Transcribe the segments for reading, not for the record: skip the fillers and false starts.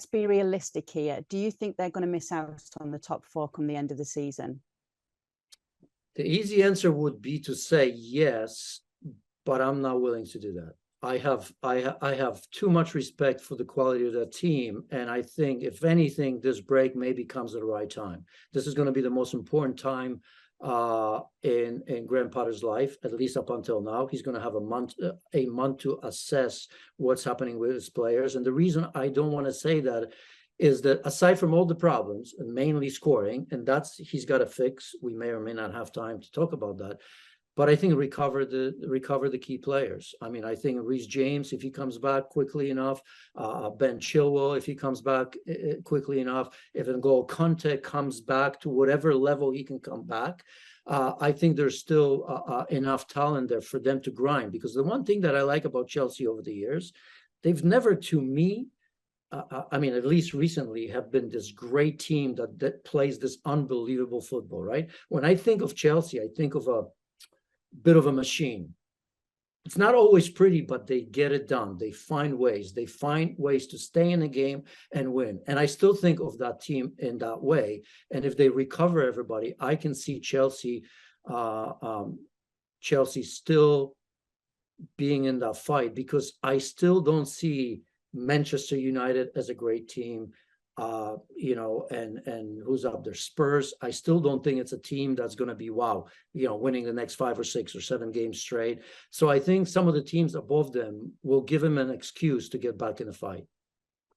be realistic here. Do you think they're going to miss out on the top four come the end of the season? The easy answer would be to say yes, but I'm not willing to do that. I have too much respect for the quality of that team, and I think if anything, this break maybe comes at the right time. This is going to be the most important time in Graham Potter's life, at least up until now. He's going to have a month to assess what's happening with his players. And the reason I don't want to say that is that aside from all the problems, and mainly scoring, and that's he's got to fix. We may or may not have time to talk about that. But I think recover the key players. I mean, I think Reece James, if he comes back quickly enough, Ben Chilwell, if he comes back quickly enough, if N'Golo Kante comes back to whatever level he can come back, I think there's still enough talent there for them to grind. Because the one thing that I like about Chelsea over the years, they've never, to me, I mean, at least recently, have been this great team that plays this unbelievable football, right? When I think of Chelsea, I think of a bit of a machine. It's not always pretty, but they get it done. They find ways to stay in the game and win. And I still think of that team in that way. And if they recover everybody, I can see Chelsea still being in that fight, because I still don't see Manchester United as a great team. And who's up there? Spurs. I still don't think it's a team that's going to be, winning the next 5 or 6 or 7 games straight. So I think some of the teams above them will give them an excuse to get back in the fight.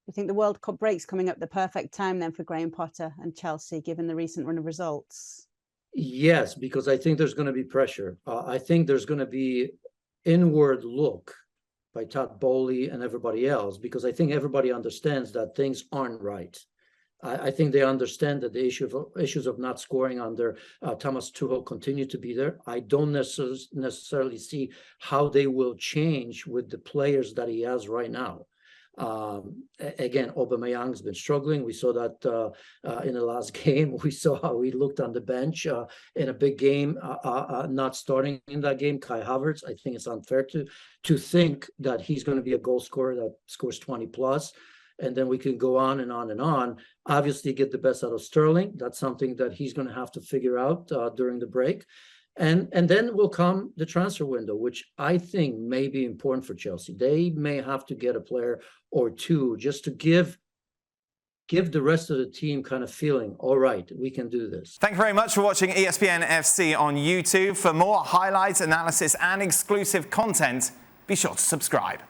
You think the World Cup break's coming up at the perfect time then for Graham Potter and Chelsea, given the recent run of results? Yes, because I think there's going to be pressure. I think there's going to be inward look by Todd Bowley and everybody else, because I think everybody understands that things aren't right. I think they understand that the issues of not scoring under Thomas Tuchel continue to be there. I don't necessarily see how they will change with the players that he has right now. Again, Aubameyang's been struggling. We saw that in the last game. We saw how he looked on the bench in a big game, not starting in that game. Kai Havertz, I think it's unfair to think that he's going to be a goal scorer that scores 20 plus. And then we can go on and on and on. Obviously, get the best out of Sterling. That's something that he's going to have to figure out during the break. And then will come the transfer window, which I think may be important for Chelsea. They may have to get a player or two just to give the rest of the team kind of feeling, all right, we can do this. Thank you very much for watching ESPN FC on YouTube. For more highlights, analysis, and exclusive content, be sure to subscribe.